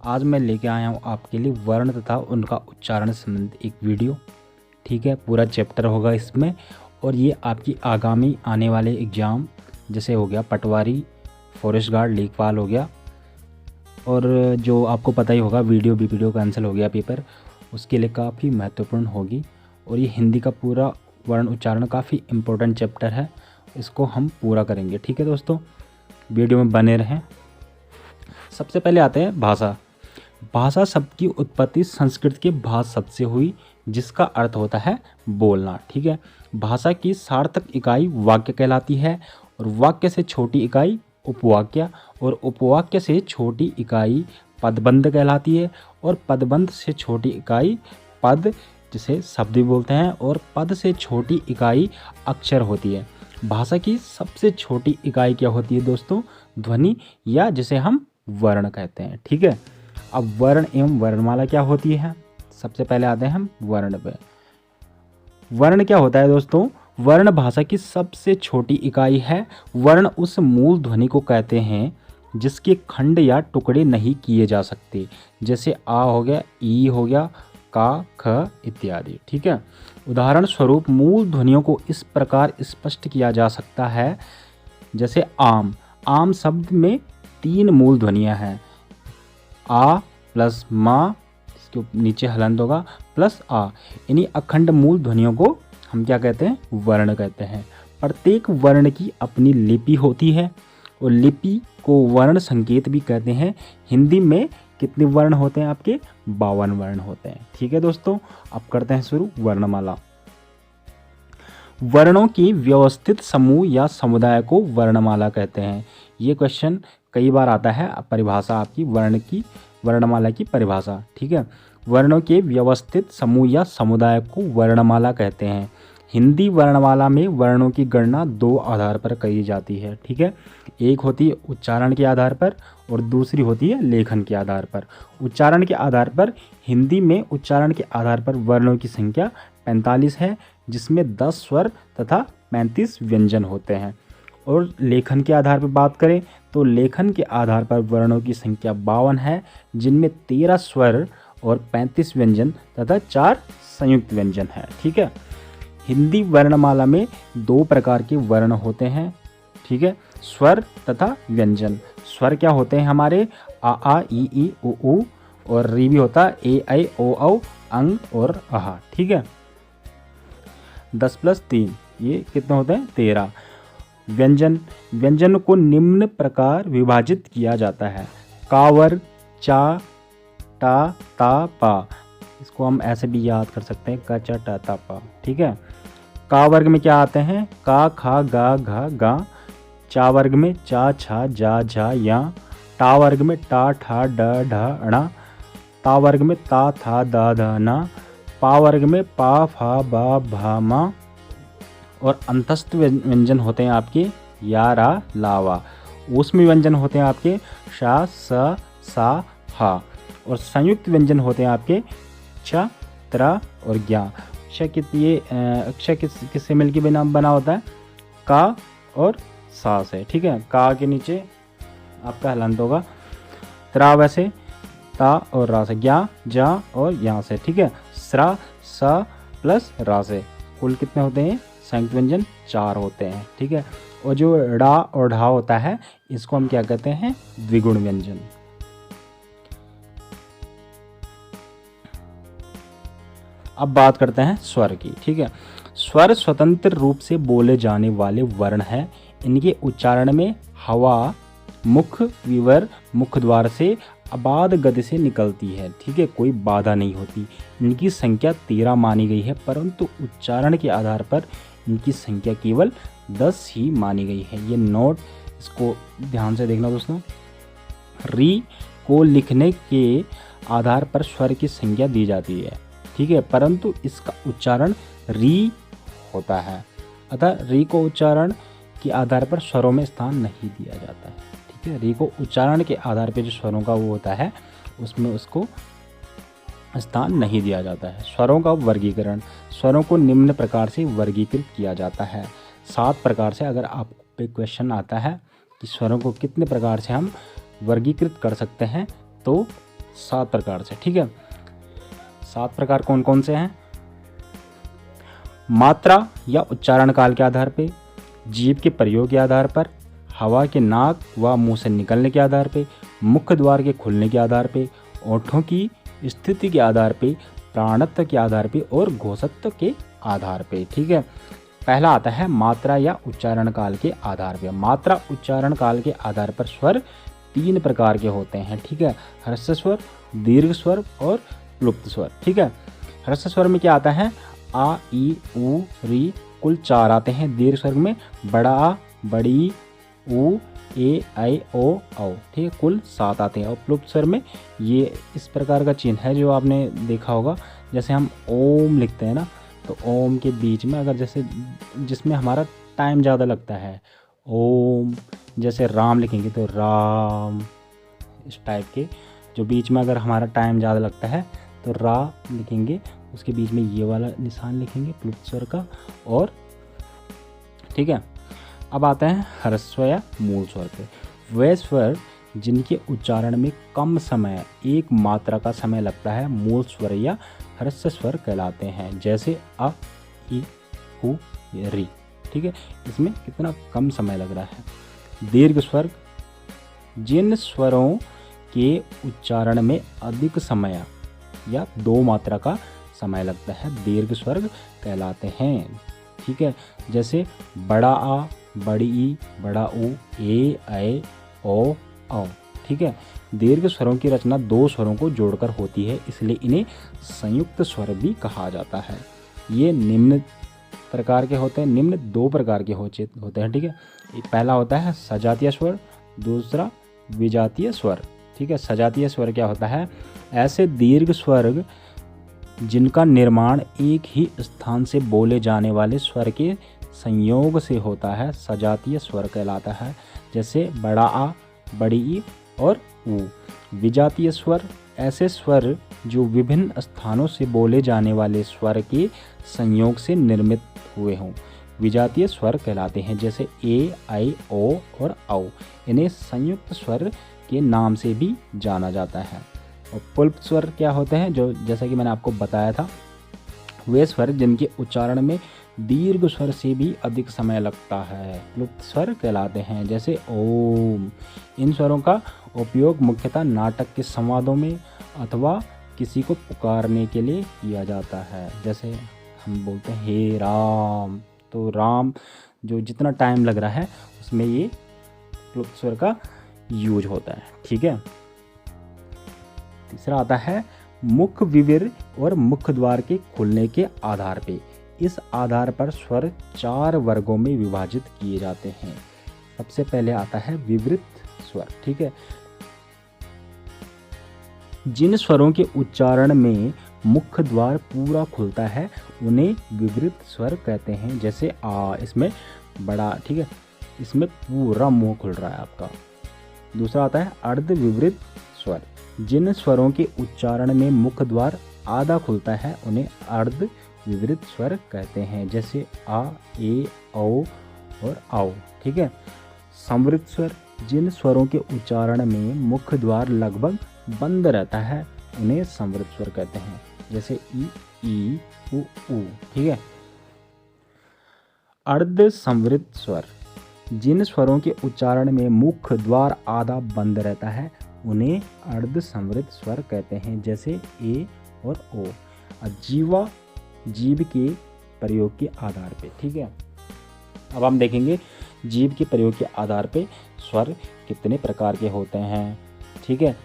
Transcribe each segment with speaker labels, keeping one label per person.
Speaker 1: आज मैं लेके आया हूँ आपके लिए वर्ण तथा उनका उच्चारण से संबंधित एक वीडियो। ठीक है, पूरा चैप्टर होगा इसमें और ये आपकी आगामी आने वाले एग्ज़ाम जैसे हो गया पटवारी, फॉरेस्ट गार्ड, लेखपाल हो गया, और जो आपको पता ही होगा वीडियो कैंसिल हो गया पेपर, उसके लिए काफ़ी महत्वपूर्ण होगी। और ये हिंदी का पूरा वर्ण उच्चारण काफ़ी इम्पोर्टेंट चैप्टर है, इसको हम पूरा करेंगे। ठीक है दोस्तों, वीडियो में बने रहें। सबसे पहले आते हैं भाषा। भाषा शब्द की उत्पत्ति संस्कृत के भाष शब्द से हुई, जिसका अर्थ होता है बोलना। ठीक है, भाषा की सार्थक इकाई वाक्य कहलाती है और वाक्य से छोटी इकाई उपवाक्य और उपवाक्य से छोटी इकाई पदबंध कहलाती है और पदबंध से छोटी इकाई पद, जिसे शब्द भी बोलते हैं, और पद से छोटी इकाई अक्षर होती है। भाषा की सबसे छोटी इकाई क्या होती है दोस्तों? ध्वनि, या जिसे हम वर्ण कहते हैं। ठीक है, अब वर्ण एवं वर्णमाला क्या होती है? सबसे पहले आते हैं हम वर्ण पे। वर्ण क्या होता है दोस्तों? वर्ण भाषा की सबसे छोटी इकाई है। वर्ण उस मूल ध्वनि को कहते हैं जिसके खंड या टुकड़े नहीं किए जा सकते, जैसे आ हो गया, ई हो गया, का, ख इत्यादि। ठीक है, उदाहरण स्वरूप मूल ध्वनियों को इस प्रकार स्पष्ट किया जा सकता है, जैसे आम। आम शब्द में 3 मूल ध्वनियाँ हैं, आ प्लस मा, इसके नीचे हलंत होगा, प्लस आ। इन्हीं अखंड मूल ध्वनियों को हम क्या कहते हैं? वर्ण कहते हैं। प्रत्येक वर्ण की अपनी लिपि होती है और लिपि को वर्ण संकेत भी कहते हैं। हिंदी में कितने वर्ण होते हैं आपके? 52 वर्ण होते हैं। ठीक है दोस्तों, अब करते हैं शुरू वर्णमाला। वर्णों की व्यवस्थित समूह या समुदाय को वर्णमाला कहते हैं। ये क्वेश्चन कई बार आता है, परिभाषा आपकी वर्णमाला की परिभाषा। ठीक है, वर्णों के व्यवस्थित समूह या समुदाय को वर्णमाला कहते हैं। हिंदी वर्णमाला में वर्णों की गणना 2 आधार पर की जाती है। ठीक है, एक होती है उच्चारण के आधार पर और दूसरी होती है लेखन के आधार पर। उच्चारण के आधार पर हिंदी में उच्चारण के आधार पर वर्णों की संख्या 45 है, जिसमें 10 स्वर तथा 35 व्यंजन होते हैं। और लेखन के आधार पर बात करें तो लेखन के आधार पर वर्णों की संख्या 52 है, जिनमें 13 स्वर और 35 व्यंजन तथा 4 संयुक्त व्यंजन है। ठीक है, हिंदी वर्णमाला में 2 प्रकार के वर्ण होते हैं। ठीक है, स्वर तथा व्यंजन। स्वर क्या होते हैं हमारे? आ ई उ, और री भी होता है ए ऐ ओ औ, अंग और आहा। ठीक है, 10 + 3 ये कितने होते हैं? 13। व्यंजन को निम्न प्रकार विभाजित किया जाता है। का वर्ग, चा, टा, ता, पा। इसको हम ऐसे भी याद कर सकते हैं, का, चा, टा, ता, पा। ठीक है, का वर्ग में क्या आते हैं? का, खा, गा, घा, गा। चा वर्ग में चा, छा, जा, झा, या। टा वर्ग में टा, ठा, ड, ढ, ण। ता वर्ग में ता, था, दा, ध, न। पा वर्ग में पा, फा, बा, भा, मा। और अंतस्थ व्यंजन होते हैं आपके या, रा, लावा। ऊष्म व्यंजन होते हैं आपके शा, स, सा, हा। और संयुक्त व्यंजन होते हैं आपके छ, त्र और ज्ञा। ये अक्षर किससे मिलकर बना होता है? का और सा से। ठीक है, का के नीचे आपका हलंत होगा, त्रा वैसे, ता और रा से, ज्ञा, जा और यहाँ से। ठीक है, स्रा, सा प्लस रा से। कुल कितने होते हैं? संयुक्त व्यंजन 4 होते हैं। ठीक है, और जो डा और ढा होता है इसको हम क्या कहते हैं? द्विगुण व्यंजन। अब बात करते हैं स्वर की। ठीक है, स्वर स्वतंत्र रूप से बोले जाने वाले वर्ण हैं। इनके उच्चारण में हवा मुख विवर मुख द्वार से अबाध गति से निकलती है। ठीक है, कोई बाधा नहीं होती। इनकी संख्या 13 मानी गई है, परंतु उच्चारण के आधार पर इनकी संख्या केवल 10 ही मानी गई है। ये नोट, इसको ध्यान से देखना दोस्तों। री को लिखने के आधार पर स्वर की संख्या दी जाती है। ठीक है, परंतु इसका उच्चारण री होता है, अतः री को उच्चारण के आधार पर स्वरों में स्थान नहीं दिया जाता है। ठीक है, री को उच्चारण के आधार पर जो स्वरों का वो होता है उसमें उसको स्थान नहीं दिया जाता है। स्वरों का वर्गीकरण। स्वरों को निम्न प्रकार से वर्गीकृत किया जाता है। 7 प्रकार से। अगर आप पे क्वेश्चन आता है कि स्वरों को कितने प्रकार से हम वर्गीकृत कर सकते हैं, तो 7 प्रकार से, ठीक है। 7 प्रकार कौन कौन से हैं? मात्रा या उच्चारण काल के आधार पे, जीभ के प्रयोग के आधार पर, हवा के नाक व मुंह से निकलने के आधार पे, मुख्य द्वार के खुलने के आधार पे, ओठों की स्थिति के आधार पे, प्राणत्व के आधार पे और घोषत्व के आधार पे, ठीक है। पहला आता है मात्रा या उच्चारण काल के आधार पे। मात्रा उच्चारण काल के आधार पर स्वर 3 प्रकार के होते हैं, ठीक है। ह्रस्व स्वर, दीर्घ स्वर और प्लुप्त स्वर, ठीक है। ह्रस्व स्वर में क्या आता है? आ, ई, उ, री, कुल 4 आते हैं। दीर्घ स्वर में बड़ा आ, बड़ी उ, ए, आई, ओ, औ, ठीक है, कुल 7 आते हैं। और प्लुप्त स्वर में ये इस प्रकार का चिन्ह है जो आपने देखा होगा, जैसे हम ओम लिखते हैं ना, तो ओम के बीच में अगर जैसे जिसमें हमारा टाइम ज़्यादा लगता है, ओम, जैसे राम लिखेंगे तो राम, इस टाइप के जो बीच में अगर हमारा टाइम ज़्यादा लगता है तो रा लिखेंगे, उसके बीच में ये वाला निशान लिखेंगे प्लुप्त स्वर का, और ठीक है। अब आते हैं ह्रस्व या मूल स्वर पे। वे स्वर जिनके उच्चारण में कम समय, एक मात्रा का समय लगता है, मूल स्वर या ह्रस्व स्वर कहलाते हैं। जैसे अ, ई, उ, री, ठीक है, इसमें कितना कम समय लग रहा है। दीर्घ स्वर जिन स्वरों के उच्चारण में अधिक समय या 2 मात्रा का समय लगता है, दीर्घ स्वर कहलाते हैं, ठीक है। जैसे बड़ा आ, बड़ी ई, बड़ा उ, ए, ऐ, ओ, औ, ठीक है। दीर्घ स्वरों की रचना 2 स्वरों को जोड़कर होती है, इसलिए इन्हें संयुक्त स्वर भी कहा जाता है। ये निम्न प्रकार के होते हैं, निम्न 2 प्रकार के होते हैं, ठीक है। पहला होता है सजातीय स्वर, दूसरा विजातीय स्वर, ठीक है। सजातीय स्वर क्या होता है? ऐसे दीर्घ स्वर जिनका निर्माण एक ही स्थान से बोले जाने वाले स्वर के संयोग से होता है, सजातीय स्वर कहलाता है। जैसे बड़ा आ, बड़ी ई और उ। विजातीय स्वर ऐसे स्वर जो विभिन्न स्थानों से बोले जाने वाले स्वर के संयोग से निर्मित हुए हों, विजातीय स्वर कहलाते हैं। जैसे ए, आई, ओ और औ। इन्हें संयुक्त स्वर के नाम से भी जाना जाता है। और प्लुप्त स्वर क्या होते हैं? जो जैसा कि मैंने आपको बताया था, वे स्वर जिनके उच्चारण में दीर्घ स्वर से भी अधिक समय लगता है, प्लुप्त स्वर कहलाते हैं। जैसे ओम। इन स्वरों का उपयोग मुख्यतः नाटक के संवादों में अथवा किसी को पुकारने के लिए किया जाता है। जैसे हम बोलते हैं हे राम, तो राम जो जितना टाइम लग रहा है उसमें ये प्लुप्त स्वर का यूज होता है, ठीक है। तीसरा आता है मुख विविर और मुख द्वार के खुलने के आधार पे। इस आधार पर स्वर 4 वर्गों में विभाजित किए जाते हैं। सबसे पहले आता है विवृत स्वर, ठीक है। जिन स्वरों के उच्चारण में मुख द्वार पूरा खुलता है उन्हें विवृत स्वर कहते हैं। जैसे आ, इसमें बड़ा, ठीक है, इसमें पूरा मुंह खुल रहा है आपका। दूसरा आता है अर्ध विवृत स्वर। जिन स्वरों के उच्चारण में मुख द्वार आधा खुलता है उन्हें अर्ध विवृत स्वर कहते हैं। जैसे आ, ए, औ और आओ, ठीक है। संवृत स्वर। जिन स्वरों के उच्चारण में मुख द्वार लगभग बंद रहता है उन्हें संवृत स्वर कहते हैं। जैसे ई, उ, ठीक है। अर्ध संवृत स्वर। जिन स्वरों के उच्चारण में मुख द्वार आधा बंद रहता है उन्हें अर्ध संवृत स्वर कहते हैं। जैसे ए और ओ। जीवा, जीभ के प्रयोग के आधार पे, ठीक है। अब हम देखेंगे जीभ के प्रयोग के आधार पे स्वर कितने प्रकार के होते हैं, ठीक है।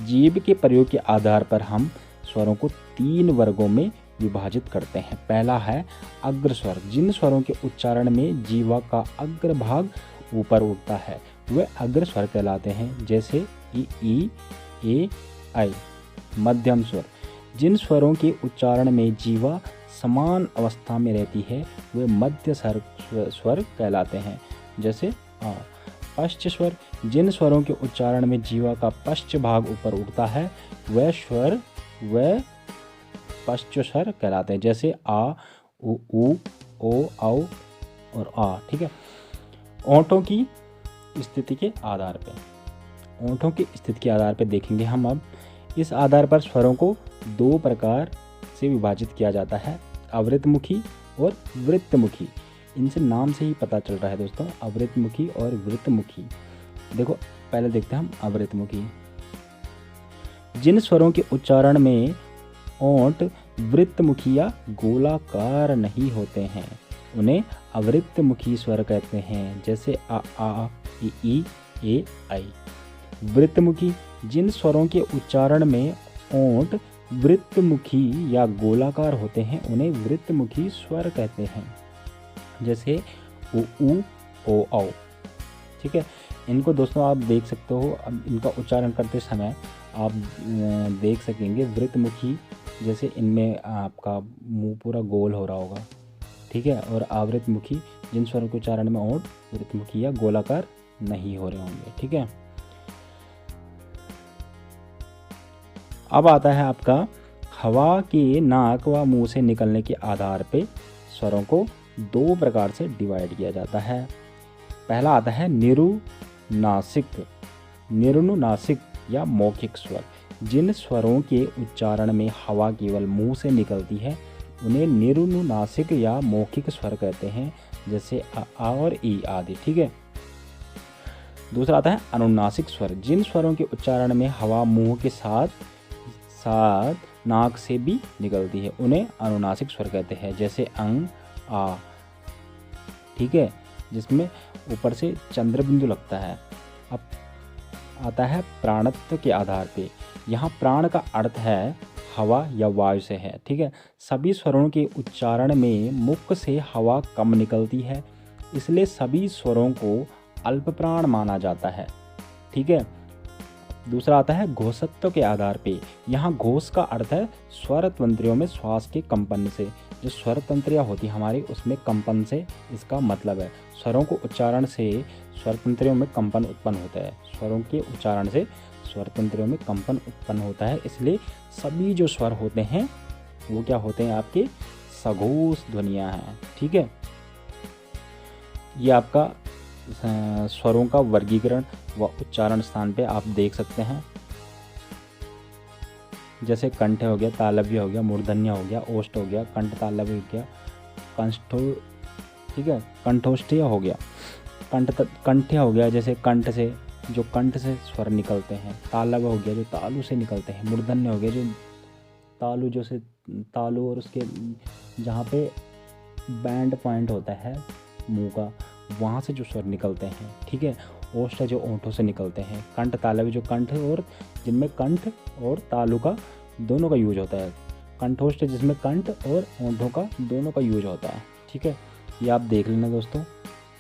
Speaker 1: जीभ के प्रयोग के आधार पर हम स्वरों को 3 वर्गों में विभाजित करते हैं। पहला है अग्र स्वर। जिन स्वरों के उच्चारण में जीवा का अग्र भाग ऊपर उठता है वे अग्र स्वर कहलाते हैं। जैसे ई, ए, आई। मध्यम स्वर। जिन स्वरों के उच्चारण में जीवा समान अवस्था में रहती है वे मध्य स्वर कहलाते हैं। जैसे आ। पश्च स्वर। जिन स्वरों के उच्चारण में जीवा का पश्च भाग ऊपर उठता है वह स्वर व पश्च स्वर कहलाते हैं। जैसे आ, उ, ओ, औ और आ, ठीक है। ओंठों की स्थिति के आधार पर ओंठों की स्थिति के आधार पर देखेंगे हम अब। इस आधार पर स्वरों को दो प्रकार से विभाजित किया जाता है, अवृतमुखी और वृत्तमुखी। इनसे नाम से ही पता चल रहा है दोस्तों, अवृतमुखी और वृत्तमुखी। देखो पहले देखते हैं हम अवृतमुखी। जिन स्वरों के उच्चारण में ओंठ वृत्तमुखी या गोलाकार नहीं होते हैं उन्हें अवृत्तमुखी स्वर कहते हैं, जैसे आ ई ए आई। वृत्तमुखी, जिन स्वरों के उच्चारण में ओंठ वृत्तमुखी या गोलाकार होते हैं उन्हें वृत्तमुखी स्वर कहते हैं, जैसे उ ओ औ। ठीक है, इनको दोस्तों आप देख सकते हो, अब इनका उच्चारण करते समय आप देख सकेंगे वृत्तमुखी, जैसे इनमें आपका मुंह पूरा गोल हो रहा होगा। ठीक है, और आवृतमुखी, जिन स्वरों के उच्चारण में ओंठ वृत्तमुखी या गोलाकार नहीं हो रहे होंगे। ठीक है, अब आता है आपका हवा के नाक व मुंह से निकलने के आधार पे स्वरों को दो प्रकार से डिवाइड किया जाता है। पहला आता है निरुनासिक। निरुनासिक या मौखिक स्वर, जिन स्वरों के उच्चारण में हवा केवल मुंह से निकलती है उन्हें निरुनासिक या मौखिक स्वर कहते हैं, जैसे आ और ई आदि। ठीक है, दूसरा आता है अनुनासिक स्वर। जिन स्वरों के उच्चारण में हवा मुंह के साथ साथ नाक से भी निकलती है उन्हें अनुनासिक स्वर कहते हैं, जैसे अंग आ। ठीक है, जिसमें ऊपर से चंद्र बिंदु लगता है। अब आता है प्राणत्व के आधार पे। यहाँ प्राण का अर्थ है हवा या वायु से है। ठीक है, सभी स्वरों के उच्चारण में मुख से हवा कम निकलती है, इसलिए सभी स्वरों को अल्प प्राण माना जाता है। ठीक है, दूसरा आता है घोषत्व के आधार पे। यहाँ घोष का अर्थ है स्वर तंत्रियों में श्वास के कंपन से। जो स्वर तंत्रियाँ होती हमारी उसमें कंपन से इसका मतलब है स्वरों को उच्चारण से स्वर तंत्रियों में कंपन उत्पन्न होता है। स्वरों के उच्चारण से स्वर तंत्रियों में कंपन उत्पन्न होता है, इसलिए सभी जो स्वर होते हैं वो क्या होते हैं, आपके सघोष ध्वनियाँ हैं। ठीक है, ये आपका स्वरों का वर्गीकरण व उच्चारण स्थान पे आप देख सकते हैं, जैसे कंठ हो गया, तालव्य हो गया, मूर्धन्य हो गया, ओष्ठ हो गया, कंठ तालव्य हो गया, कंठो। ठीक है, कंठोष्ठीय हो गया, कंठ्य हो गया, जैसे कंठ से जो कंठ से स्वर निकलते हैं, तालव्य हो गया जो तालु से निकलते हैं, मूर्धन्य हो गया जो तालु जो से तालु और उसके जहाँ पे बैंड पॉइंट होता है मुंह का वहाँ से जो स्वर निकलते हैं। ठीक है, ओष्ठ जो ओंठों से निकलते हैं, कंठ तालव्य जो कंठ और जिनमें कंठ और तालु का दोनों का यूज होता है, कंठोष्ठ जिसमें कंठ और ओंठों का दोनों का यूज होता है। ठीक है, ये आप देख लेना दोस्तों,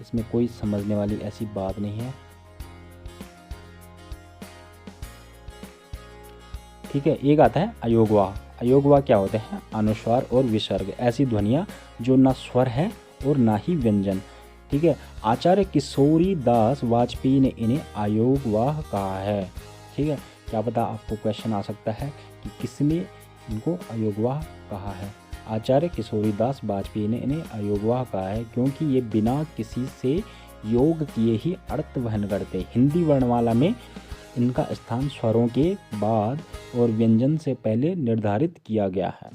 Speaker 1: इसमें कोई समझने वाली ऐसी बात नहीं है। ठीक है, एक आता है अयोगवाह। अयोगवाह क्या होते हैं, अनुस्वार और विसर्ग, ऐसी ध्वनियाँ जो ना स्वर है और ना ही व्यंजन। ठीक है, आचार्य किशोरी दास वाजपेयी ने इन्हें अयोगवाह कहा है। ठीक है, क्या पता आपको क्वेश्चन आ सकता है कि किसने इनको अयोगवाह कहा है। आचार्य किशोरी दास वाजपेयी ने इन्हें अयोगवाह कहा है क्योंकि ये बिना किसी से योग किए ही अर्थ वहन करते। हिंदी वर्णमाला में इनका स्थान स्वरों के बाद और व्यंजन से पहले निर्धारित किया गया है।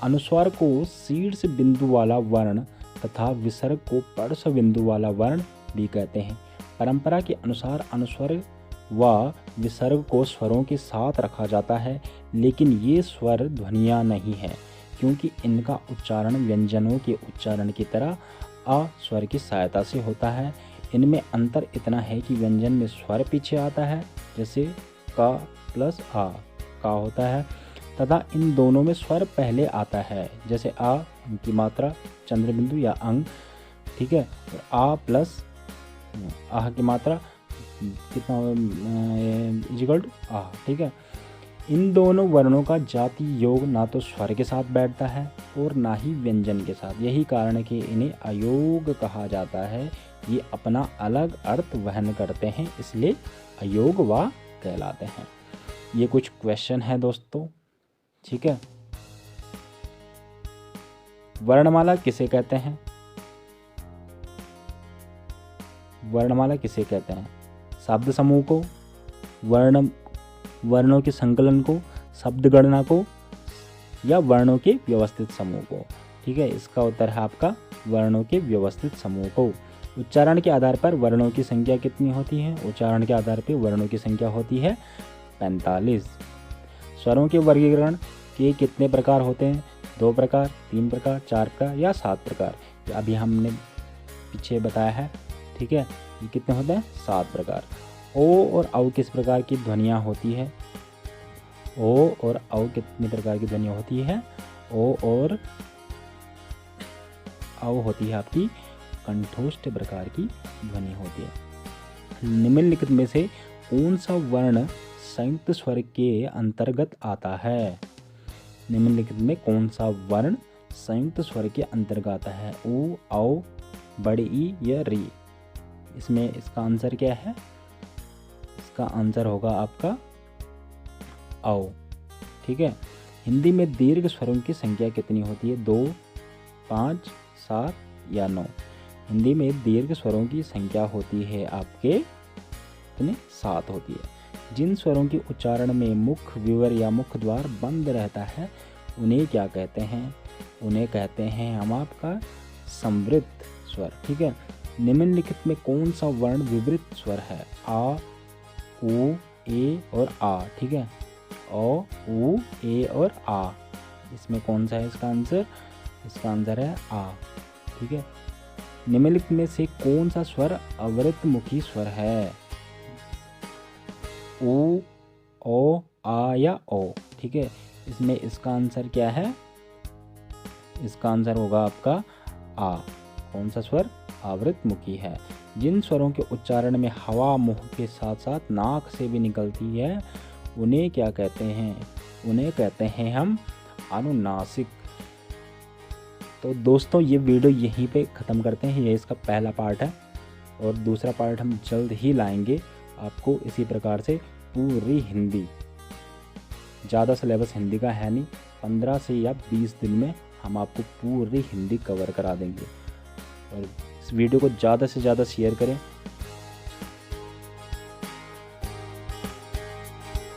Speaker 1: अनुस्वार को शीर्ष बिंदु वाला वर्ण तथा विसर्ग को पर्श बिंदु वाला वर्ण भी कहते हैं। परंपरा के अनुसार अनुस्वर व विसर्ग को स्वरों के साथ रखा जाता है, लेकिन ये स्वर ध्वनियाँ नहीं है क्योंकि इनका उच्चारण व्यंजनों के उच्चारण की तरह अ स्वर की सहायता से होता है। इनमें अंतर इतना है कि व्यंजन में स्वर पीछे आता है, जैसे का प्लस आ का होता है, तथा इन दोनों में स्वर पहले आता है, जैसे आ की मात्रा चंद्रबिंदु या अंग। ठीक है, और आ प्लस आह की मात्रा कितना इजिकल आ। ठीक है, इन दोनों वर्णों का जाति योग ना तो स्वर के साथ बैठता है और ना ही व्यंजन के साथ। यही कारण है कि इन्हें अयोग कहा जाता है। ये अपना अलग अर्थ वहन करते हैं, इसलिए अयोगवाह कहलाते हैं। ये कुछ क्वेश्चन है दोस्तों। ठीक है, वर्णमाला किसे कहते हैं? वर्णमाला किसे कहते हैं? शब्द समूह को, वर्णों के संकलन को, शब्द गणना को, या वर्णों के व्यवस्थित समूह को। ठीक है, इसका उत्तर है आपका वर्णों के व्यवस्थित समूह को। उच्चारण के आधार पर वर्णों की संख्या कितनी होती है? उच्चारण के आधार पर वर्णों की संख्या होती है 45। स्वरों के वर्गीकरण के कितने प्रकार होते हैं? 2 प्रकार, 3 प्रकार, 4 प्रकार या 7 प्रकार। अभी हमने पीछे बताया है। ठीक है, ये कितने होते हैं? 7 प्रकार। ओ और औ किस प्रकार की ध्वनियाँ होती है? ओ और औ कितने प्रकार की ध्वनियाँ होती है? ओ और औ होती है आपकी कंठोष्ठ प्रकार की ध्वनि होती है। निम्नलिखित में से कौन सा वर्ण संयुक्त स्वर के अंतर्गत आता है? निम्नलिखित में कौन सा वर्ण संयुक्त स्वर के अंतर्गत आता है? ऊ, औ, बड़ी ई या री? इसमें इसका आंसर क्या है? इसका आंसर होगा आपका औ। ठीक है, हिंदी में दीर्घ स्वरों की संख्या कितनी होती है? 2, 5, 7 या 9? हिंदी में दीर्घ स्वरों की संख्या होती है आपके कितने? 7 होती है। जिन स्वरों के उच्चारण में मुख विवर या मुख द्वार बंद रहता है उन्हें क्या कहते हैं? उन्हें कहते हैं हम आपका संवृत स्वर। ठीक है, निम्नलिखित में कौन सा वर्ण विवृत स्वर है? आ, उ, ए और आ। ठीक है, ओ, उ, ए और आ। इसमें कौन सा है इसका आंसर? इसका आंसर है आ। ठीक है, निम्नलिखित में से कौन सा स्वर अवृतमुखी स्वर है? उ, ओ, आ या ओ? ठीक है, इसमें इसका आंसर क्या है? इसका आंसर होगा आपका आ। कौन सा स्वर आवृतमुखी है? जिन स्वरों के उच्चारण में हवा मुंह के साथ साथ नाक से भी निकलती है उन्हें क्या कहते हैं? उन्हें कहते हैं हम अनुनासिक। तो दोस्तों ये वीडियो यहीं पे ख़त्म करते हैं। ये इसका पहला पार्ट है और दूसरा पार्ट हम जल्द ही लाएंगे आपको इसी प्रकार से पूरी हिंदी। ज़्यादा सिलेबस हिंदी का है नहीं, 15 से या 20 दिन में हम आपको पूरी हिंदी कवर करा देंगे। और इस वीडियो को ज़्यादा से ज़्यादा शेयर करें